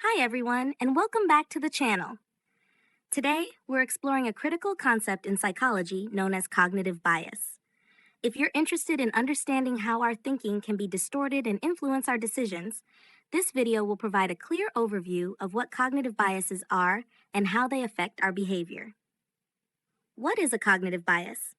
Hi everyone, and welcome back to the channel. Today, we're exploring a critical concept in psychology known as cognitive bias. If you're interested in understanding how our thinking can be distorted and influence our decisions, this video will provide a clear overview of what cognitive biases are and how they affect our behavior. What is a cognitive bias?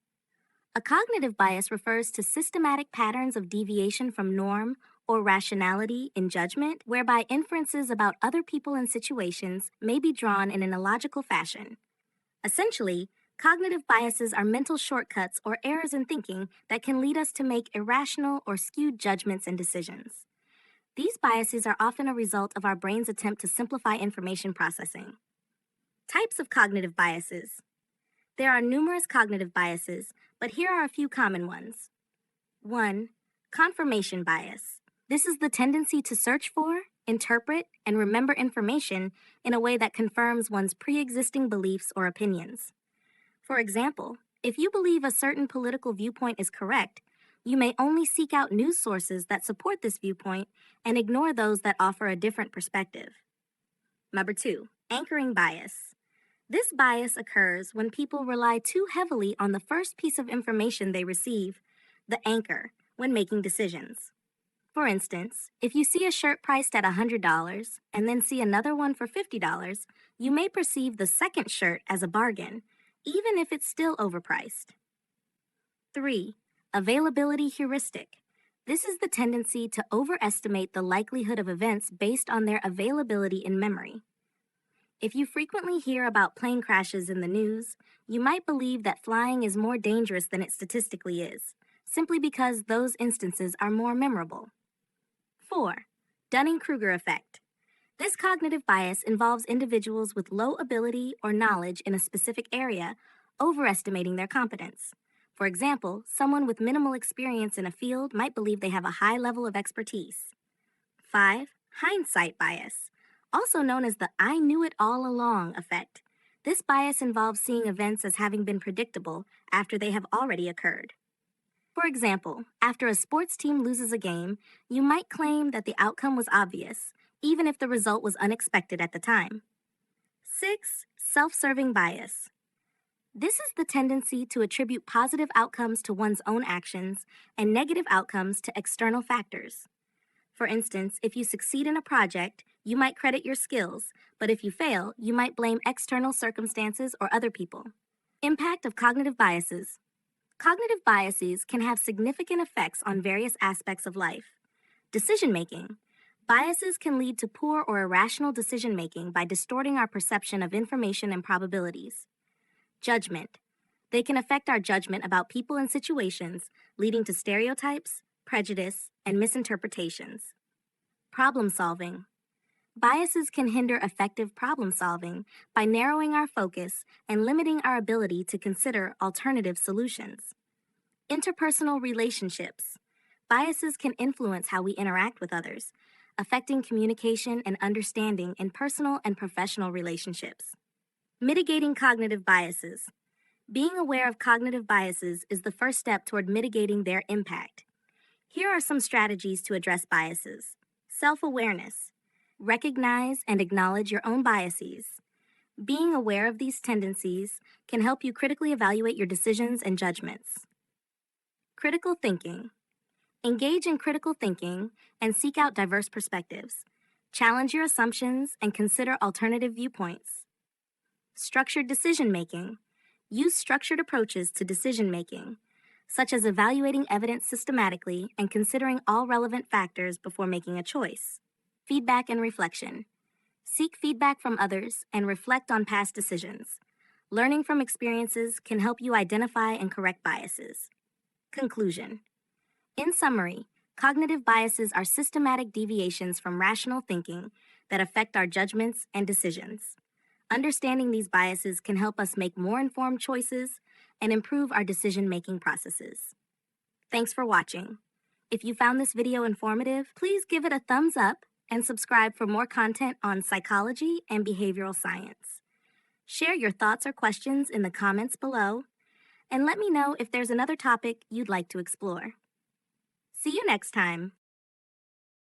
A cognitive bias refers to systematic patterns of deviation from norm or rationality in judgment, whereby inferences about other people and situations may be drawn in an illogical fashion. Essentially, cognitive biases are mental shortcuts or errors in thinking that can lead us to make irrational or skewed judgments and decisions. These biases are often a result of our brain's attempt to simplify information processing. Types of cognitive biases. There are numerous cognitive biases, but here are a few common ones. 1. Confirmation bias. This is the tendency to search for, interpret, and remember information in a way that confirms one's pre-existing beliefs or opinions. For example, if you believe a certain political viewpoint is correct, you may only seek out news sources that support this viewpoint and ignore those that offer a different perspective. Number 2. Anchoring bias. This bias occurs when people rely too heavily on the first piece of information they receive, the anchor, when making decisions. For instance, if you see a shirt priced at $100 and then see another one for $50, you may perceive the second shirt as a bargain, even if it's still overpriced. 3. Availability heuristic. This is the tendency to overestimate the likelihood of events based on their availability in memory. If you frequently hear about plane crashes in the news, you might believe that flying is more dangerous than it statistically is, simply because those instances are more memorable. 4. Dunning-Kruger effect. This cognitive bias involves individuals with low ability or knowledge in a specific area overestimating their competence. For example, someone with minimal experience in a field might believe they have a high level of expertise. 5. Hindsight bias, also known as the I knew it all along effect. This bias involves seeing events as having been predictable after they have already occurred. For example, after a sports team loses a game, you might claim that the outcome was obvious, even if the result was unexpected at the time. 6. Self-serving bias. This is the tendency to attribute positive outcomes to one's own actions and negative outcomes to external factors. For instance, if you succeed in a project, you might credit your skills, but if you fail, you might blame external circumstances or other people. Impact of cognitive biases. Cognitive biases can have significant effects on various aspects of life. Decision-making. Biases can lead to poor or irrational decision-making by distorting our perception of information and probabilities. Judgment. They can affect our judgment about people and situations, leading to stereotypes, prejudice, and misinterpretations. Problem solving. Biases can hinder effective problem solving by narrowing our focus and limiting our ability to consider alternative solutions. Interpersonal relationships. Biases can influence how we interact with others, affecting communication and understanding in personal and professional relationships. Mitigating cognitive biases. Being aware of cognitive biases is the first step toward mitigating their impact. Here are some strategies to address biases. Self-awareness. Recognize and acknowledge your own biases. Being aware of these tendencies can help you critically evaluate your decisions and judgments. Critical thinking. Engage in critical thinking and seek out diverse perspectives. Challenge your assumptions and consider alternative viewpoints. Structured decision-making. Use structured approaches to decision-making, such as evaluating evidence systematically and considering all relevant factors before making a choice. Feedback and reflection. Seek feedback from others and reflect on past decisions. Learning from experiences can help you identify and correct biases. Conclusion. In summary, cognitive biases are systematic deviations from rational thinking that affect our judgments and decisions. Understanding these biases can help us make more informed choices and improve our decision-making processes. Thanks for watching. If you found this video informative, please give it a thumbs up and subscribe for more content on psychology and behavioral science. Share your thoughts or questions in the comments below, and let me know if there's another topic you'd like to explore. See you next time.